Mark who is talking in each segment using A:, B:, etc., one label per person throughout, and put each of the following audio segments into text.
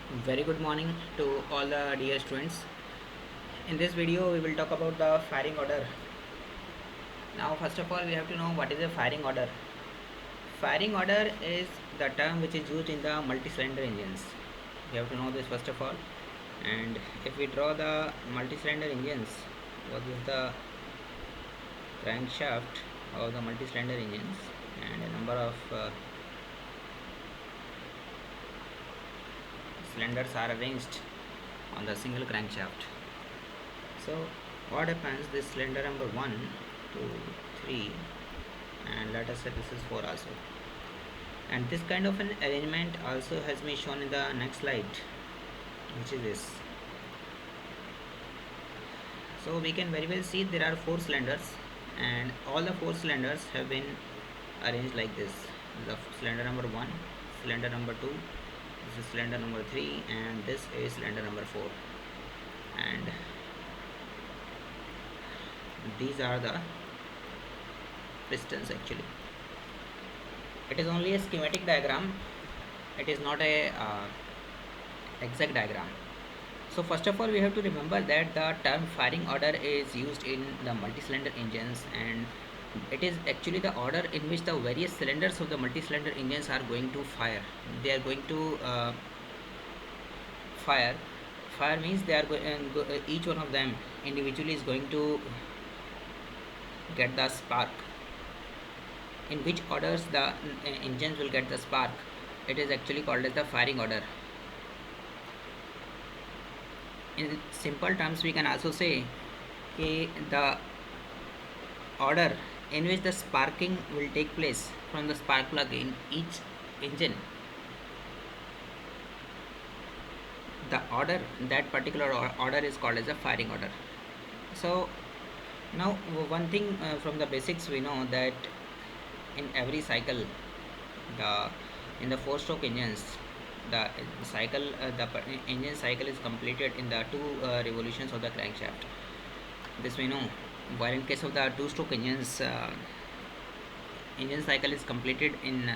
A: Very good morning to all the dear students. In this video, we will talk about the firing order. Now, first of all, we have to know what is a firing order. Firing order is the term which is used in the multi-cylinder engines. We have to know this first of all. And if we draw the multi-cylinder engines, what is the crankshaft of the multi-cylinder engines and a number of cylinders are arranged on the single crankshaft. So what happens, this cylinder number 1, 2, 3, and let us say this is 4 also, and this kind of an arrangement also has been shown in the next slide, which is this. So we can very well see there are 4 cylinders, and all the 4 cylinders have been arranged like this. The cylinder number 1, cylinder number 2, this is cylinder number 3, and this is cylinder number 4, and these are the pistons. Actually, it is only a schematic diagram, it is not a exact diagram. So first of all, we have to remember that the term firing order is used in the multi-cylinder engines, and it is actually the order in which the various cylinders of the multi-cylinder engines are going to fire. They are going to fire. Fire means they are each one of them individually is going to get the spark. In which orders the engines will get the spark, it is actually called as the firing order. In simple terms, we can also say the order in which the sparking will take place from the spark plug in each engine, the order, that particular order is called as a firing order. So now one thing from the basics, we know that in every cycle, the in the 4-stroke engines, the cycle the engine cycle is completed in the 2 revolutions of the crankshaft. This we know. While in case of the 2-stroke engines, engine cycle is completed in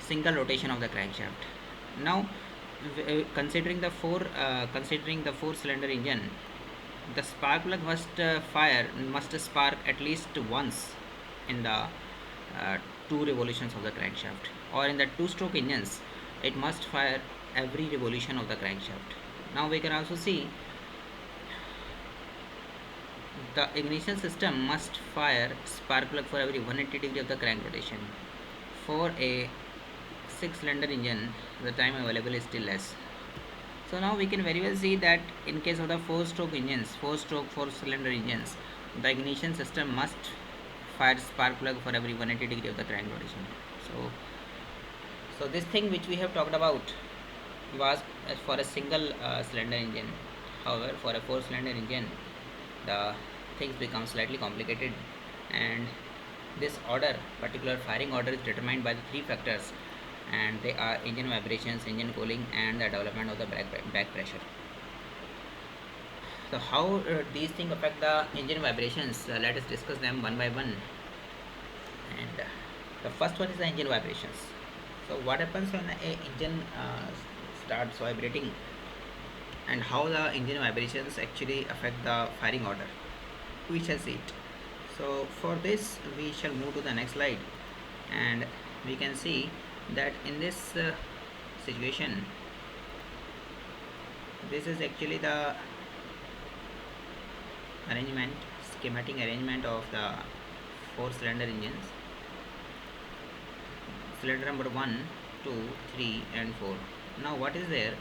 A: single rotation of the crankshaft. Now considering the 4 cylinder engine, the spark plug must spark at least once in the 2 revolutions of the crankshaft, or in the 2-stroke engines it must fire every revolution of the crankshaft. Now we can also see the ignition system must fire spark plug for every 180 degree of the crank rotation. For a 6-cylinder engine, the time available is still less. So now we can very well see that in case of the 4-stroke engines, 4-cylinder engines, the ignition system must fire spark plug for every 180 degree of the crank rotation. So this thing which we have talked about was for a single cylinder engine. However, for a 4-cylinder engine, the things become slightly complicated, and this order, particular firing order, is determined by the 3 factors, and they are engine vibrations, engine cooling, and the development of the back pressure. So how these things affect the engine vibrations, let us discuss them one by one. And the first one is the engine vibrations. So what happens when a engine starts vibrating, and how the engine vibrations actually affect the firing order, we shall see it. So for this we shall move to the next slide, and we can see that in this situation, this is actually the schematic arrangement of the 4-cylinder engines. Cylinder number 1, 2, 3 and 4. Now what is there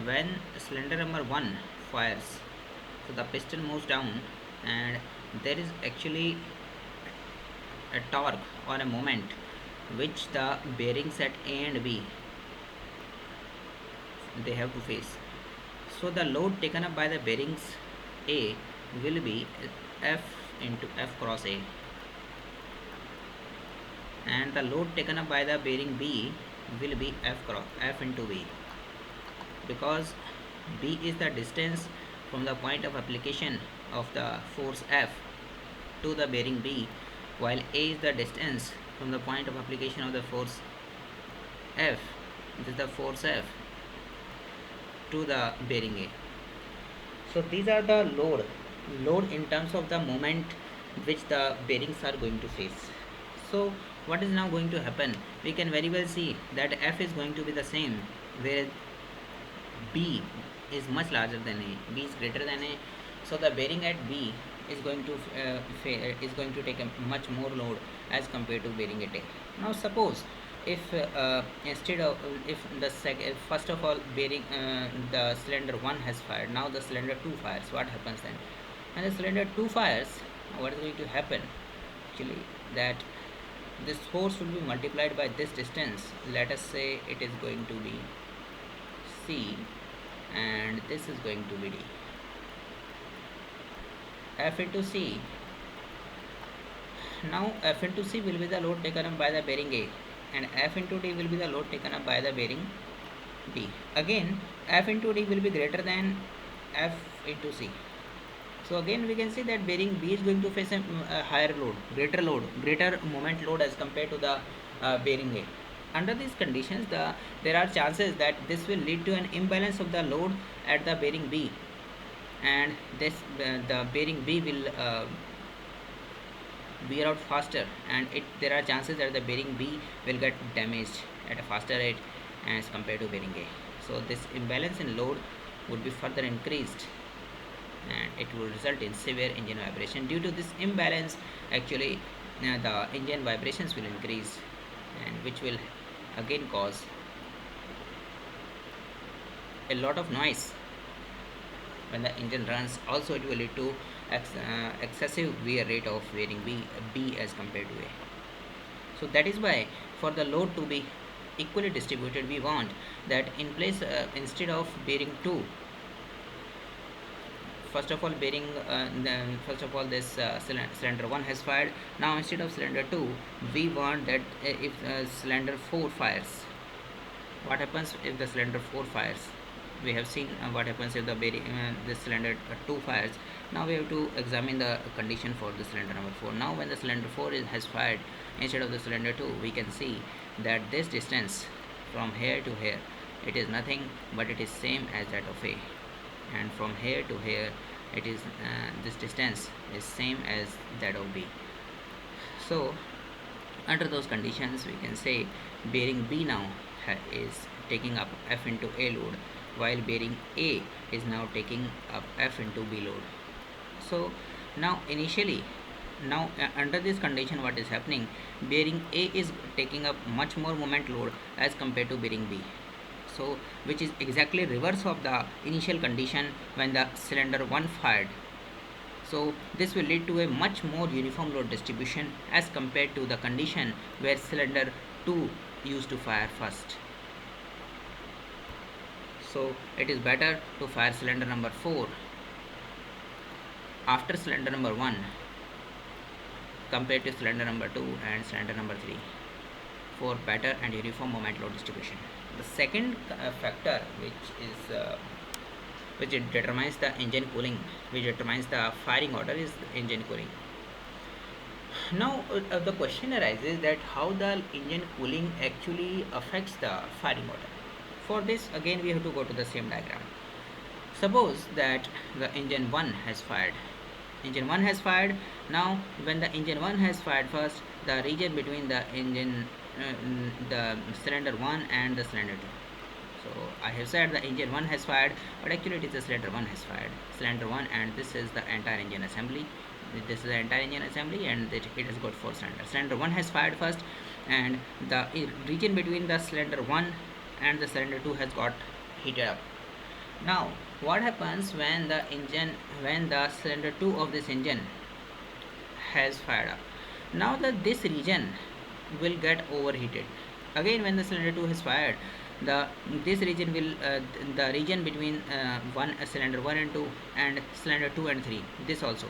A: when cylinder number 1 fires? So the piston moves down, and there is actually a torque or a moment which the bearings at A and B, they have to face. So the load taken up by the bearings A will be F into F cross A, and the load taken up by the bearing B will be F into B, because B is the distance from the point of application of the force F to the bearing B, while A is the distance from the point of application of the force F. This is the force F. to the bearing A. So these are the load in terms of the moment which the bearings are going to face. So what is now going to happen? We can very well see that F is going to be the same, where B is much larger than A. B is greater than A. So the bearing at B is going to is going to take a much more load as compared to bearing at A. Now suppose if instead of if the if first of all bearing the cylinder 1 has fired, now the cylinder 2 fires, what happens then? And the cylinder 2 fires, what is going to happen actually, that this force will be multiplied by this distance. Let us say it is going to be C and this is going to be D. F into C. Now F into C will be the load taken up by the bearing A, and F into D will be the load taken up by the bearing B. Again, F into D will be greater than F into C. So again we can see that bearing B is going to face a higher load, greater moment load as compared to the bearing A. Under these conditions, there are chances that this will lead to an imbalance of the load at the bearing B, and this the bearing B will wear out faster, and there are chances that the bearing B will get damaged at a faster rate as compared to bearing A. So this imbalance in load would be further increased, and it will result in severe engine vibration. Due to this imbalance, actually the engine vibrations will increase, and which will again cause a lot of noise when the engine runs. Also it will lead to excessive wear rate of bearing B as compared to A. So that is why for the load to be equally distributed, we want that in place instead of bearing 2, first of all this cylinder 1 has fired. Now instead of cylinder 2, we want that if cylinder 4 fires, what happens if the cylinder 4 fires? We have seen what happens if the cylinder 2 fires. Now we have to examine the condition for the cylinder number 4. Now when the cylinder 4 has fired instead of the cylinder 2, we can see that this distance from here to here, it is nothing but it is same as that of A, and from here to here it is this distance is same as that of B. So under those conditions, we can say bearing B now is taking up F into A load, while bearing A is now taking up F into B load. So now under this condition, what is happening? Bearing A is taking up much more moment load as compared to bearing B. So which is exactly reverse of the initial condition when the cylinder 1 fired. So this will lead to a much more uniform load distribution as compared to the condition where cylinder 2 used to fire first. So it is better to fire cylinder number 4 after cylinder number 1 compared to cylinder number 2 and cylinder number 3 for better and uniform moment load distribution. The second factor which determines the engine cooling, which determines the firing order, is engine cooling. Now the question arises that how the engine cooling actually affects the firing order. For this, again we have to go to the same diagram. Suppose that the engine 1 has fired. Now when the engine 1 has fired first, the region between the engine the cylinder 1 and the cylinder 2. So I have said the engine 1 has fired, but actually it is the cylinder 1 has fired. Cylinder 1, and this is the entire engine assembly. This is the entire engine assembly, and it has got 4 cylinders. Cylinder 1 has fired first, and the region between the cylinder 1 and the cylinder 2 has got heated up. Now what happens when the cylinder 2 of this engine has fired up? Now this region will get overheated. Again when the cylinder 2 has fired, this region will the region between cylinder 1 and 2 and cylinder 2 and 3, this also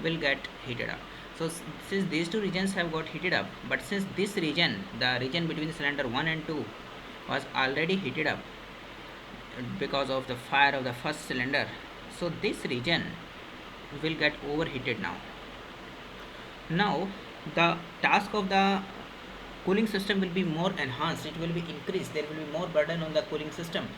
A: will get heated up. So since these two regions have got heated up, but since this region, the region between cylinder 1 and 2, was already heated up because of the fire of the first cylinder, so this region will get overheated now. Now the task of the cooling system will be more enhanced, it will be increased, there will be more burden on the cooling system